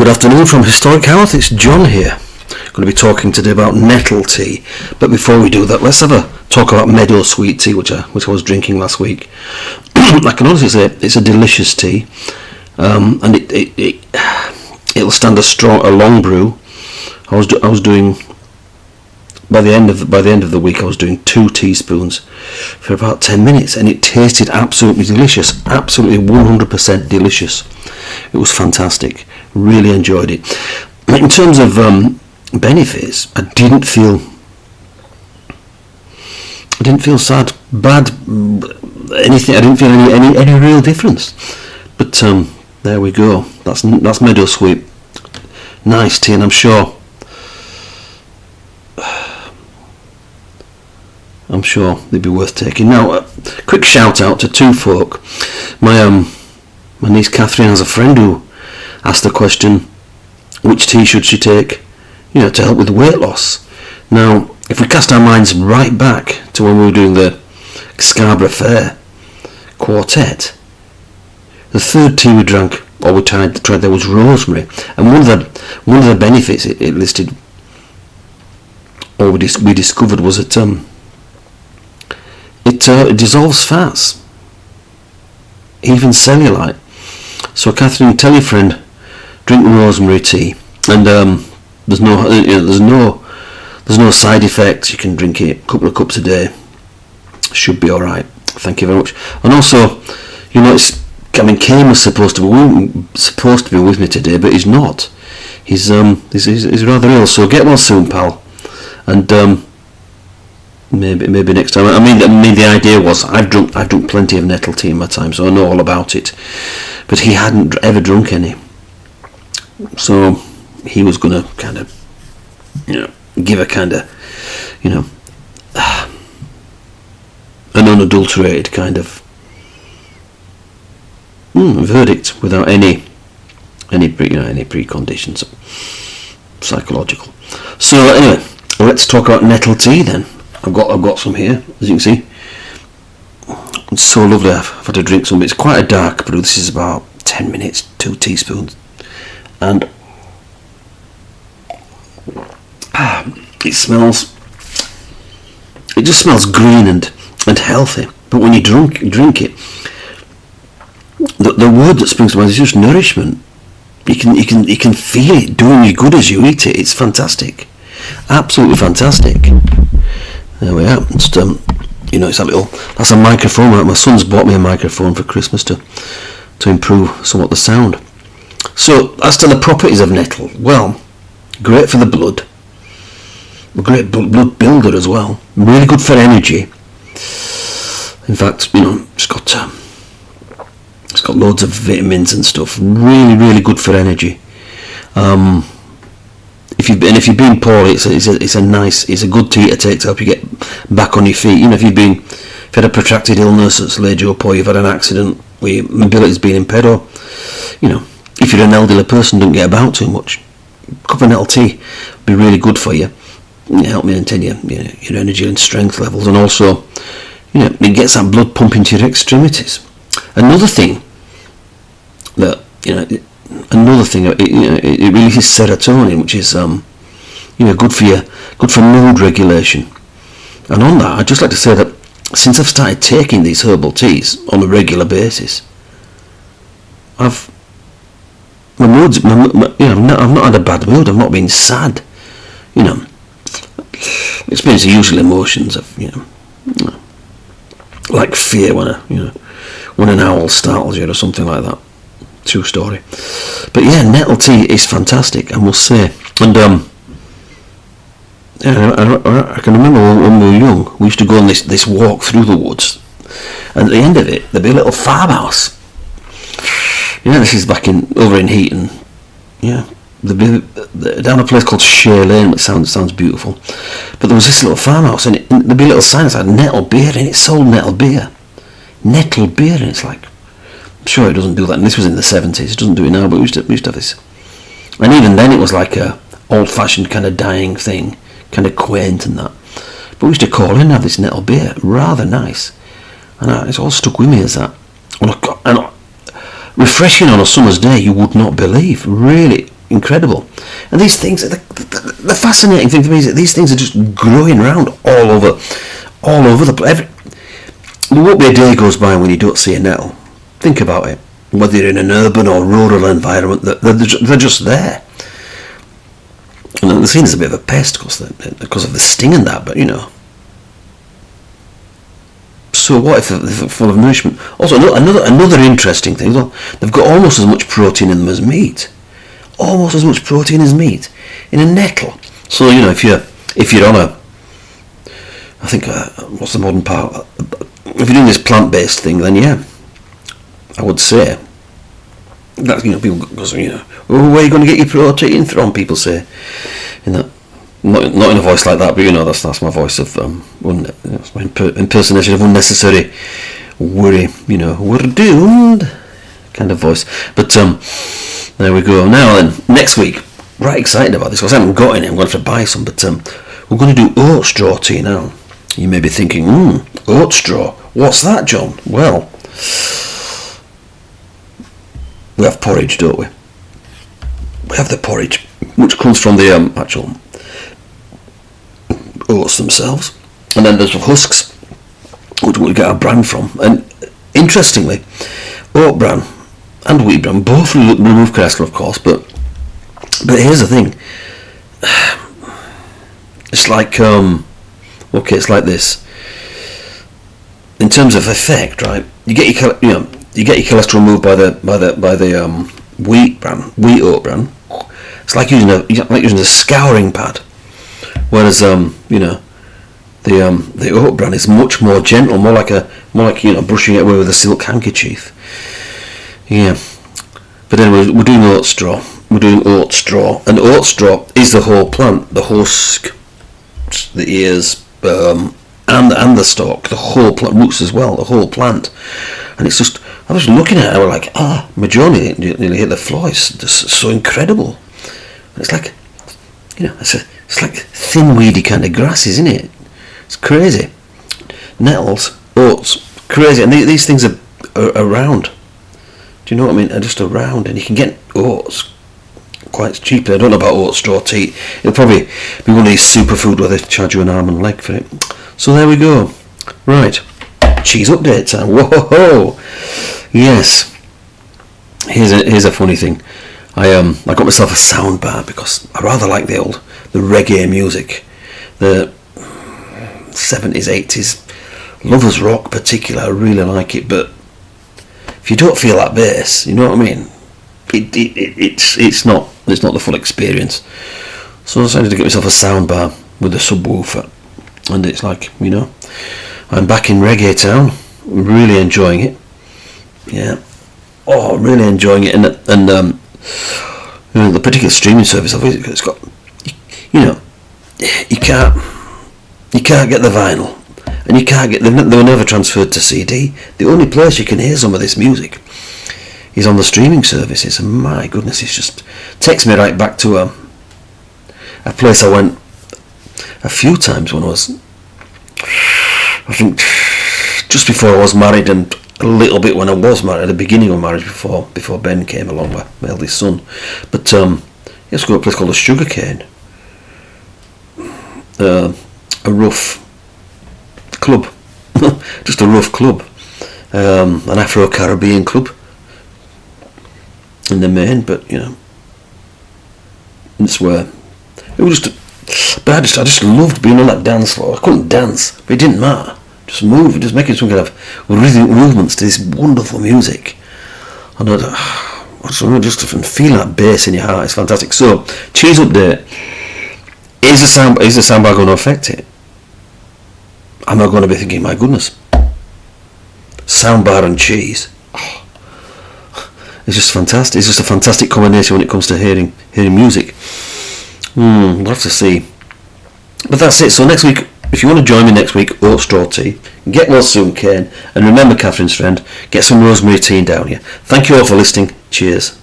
Good afternoon from Historic Health, it's John here. I'm going to be talking today about nettle tea, but before we do that, let's have a talk about Meadow-sweet tea, which I was drinking last week. I can honestly say it's a delicious tea, and it'll stand a long brew. I was doing, by the end of the week, I was doing 2 teaspoons for about 10 minutes, and it tasted absolutely delicious, absolutely 100% delicious. It was fantastic. Really enjoyed it. In terms of benefits, I didn't feel sad, bad, anything. I didn't feel any real difference. But there we go. That's Meadow-sweet. Nice tea, and I'm sure they'd be worth taking. Now, quick shout out to 2 folk. My niece Catherine has a friend who asked the question, which tea should she take, to help with weight loss. Now, if we cast our minds right back to when we were doing the Scarborough Fair quartet, the 3rd tea we drank, or we tried there, was rosemary, and one of the benefits it listed, or we discovered, was that it dissolves fats, even cellulite. So Catherine, tell your friend, drink rosemary tea, and there's no side effects. You can drink it a couple of cups a day. Should be all right. Thank you very much. And also, Kane was supposed to be with me today, but he's not. He's rather ill. So get well soon, pal. And maybe next time. I mean, the idea was I've drunk plenty of nettle tea in my time, so I know all about it. But he hadn't ever drunk any, so he was going to kind of, give a kind of, an unadulterated kind of verdict without any preconditions, psychological. So anyway, let's talk about nettle tea then. I've got some here, as you can see. It's so lovely. I've had to drink some. It's quite a dark brew. This is about 10 minutes, 2 teaspoons, and it just smells green and healthy. But when you drink it, the word that springs to mind is just nourishment. You can feel it doing you good as you eat it. It's fantastic, absolutely fantastic. There we are. It's that's a microphone. My son's bought me a microphone for Christmas to improve somewhat the sound. So, as to the properties of nettle, well, great for the blood, a great blood builder as well, really good for energy. In fact, it's got loads of vitamins and stuff, really good for energy. If you've been poorly, it's a good tea to take to help you get back on your feet. If you've had a protracted illness that's laid you up, or you've had an accident where your mobility's been impaired, or if you're an elderly person, don't get about too much, a cup of nettle tea would be really good for you. Help maintain your energy and strength levels, and also it gets that blood pumping to your extremities. Another thing, it releases serotonin, which is good for mood regulation. And on that, I'd just like to say that since I've started taking these herbal teas on a regular basis, I've not had a bad mood. I've not been sad. Experience the usual emotions of like fear when an owl startles you or something like that. True story. But yeah, nettle tea is fantastic, I must say. And I can remember when we were young, we used to go on this walk through the woods, and at the end of it there'd be a little farmhouse. This is over in Heaton. There'd be down a place called Shea Lane, which sounds beautiful. But there was this little farmhouse, and there'd be a little sign that said nettle beer, and it sold nettle beer, and it's like, I'm sure it doesn't do that, and this was in the 70s, it doesn't do it now, but we used to have this. And even then it was like a old-fashioned kind of dying thing, kind of quaint and that. But we used to call in and have this nettle beer, rather nice. And it's all stuck with me as that. And refreshing on a summer's day, you would not believe. Really, incredible. And these things, the fascinating thing for me is that these things are just growing around all over the place. There won't be a day goes by when you don't see a nettle. Think about it. Whether you're in an urban or rural environment, they're just there. And they're seen as a bit of a pest because of the sting and that, but you know. So what if they're full of nourishment? Also, another interesting thing, well, they've got almost as much protein in them as meat. Almost as much protein as meat in a nettle. So you know, if you're on a, I think what's the modern part? If you're doing this plant-based thing, then yeah, I would say that, you know, people go, you know, oh, where are you going to get your protein from? People say, in that. Not in a voice like that, but you know, that's my voice of that's my impersonation of unnecessary worry. You know, we're doomed kind of voice. But there we go. Now then, next week, right excited about this because I haven't got any. I'm going to have to buy some. But we're going to do oat straw tea now. You may be thinking, oat straw. What's that, John? Well, we have porridge, don't we? We have the porridge, which comes from the actual oats themselves, and then there's the husks, which we get our bran from. And interestingly, oat bran and wheat bran both remove cholesterol, of course, but here's the thing. It's like it's like this. In terms of effect, right? You get your cholesterol removed by the wheat oat bran. It's like using a scouring pad. Whereas the oat bran is much more gentle, more like brushing it away with a silk handkerchief. Yeah. But anyway, we're doing oat straw. We're doing oat straw, and oat straw is the whole plant, the husk, the ears, and the stalk, the whole plant, roots as well, the whole plant. And it's just, I was looking at it, I was like, my jaw nearly hit the floor. It's just so incredible. And it's like, you know, it's like thin, weedy kind of grass, isn't it? It's crazy. Nettles, oats, crazy. And these things are around. Do you know what I mean? They're just around, and you can get oats quite cheaply. I don't know about oat straw tea. It'll probably be one of these superfood where they charge you an arm and a leg for it. So there we go. Right. Cheese update time. Whoa! Yes. Here's a funny thing. I got myself a sound bar because I rather like the reggae music, the 70s, 80s, lovers rock particular. I really like it, but if you don't feel that bass, you know what I mean, it's not the full experience. So I decided to get myself a sound bar with a subwoofer, and it's like, you know, I'm back in reggae town. I'm really enjoying it. Yeah, really enjoying it, and the particular streaming service of it, it's got, you know, you can't get the vinyl, and you can't get they were never transferred to CD. The only place you can hear some of this music is on the streaming services, and my goodness, it just takes me right back to a place I went a few times when I was, I think, just before I was married, and a little bit when I was married, at the beginning of marriage, before Ben came along, my eldest son. But let's go to a place called the Sugar Cane, a rough club, just a rough club, an Afro-Caribbean club in the main. But you know, it's where it was just. But I just loved being on that dance floor. I couldn't dance, but it didn't matter. Just move, just making some kind of rhythmic movements to this wonderful music. And just feel that bass in your heart. It's fantastic. So, cheese update. Is the soundbar going to affect it? I'm not going to be thinking, my goodness, soundbar and cheese. It's just fantastic. It's just a fantastic combination when it comes to hearing music. We'll have to see. But that's it. So next week, if you want to join me next week, oat straw tea, get well soon, Kane. And remember, Catherine's friend, get some rosemary tea down here. Thank you all for listening. Cheers.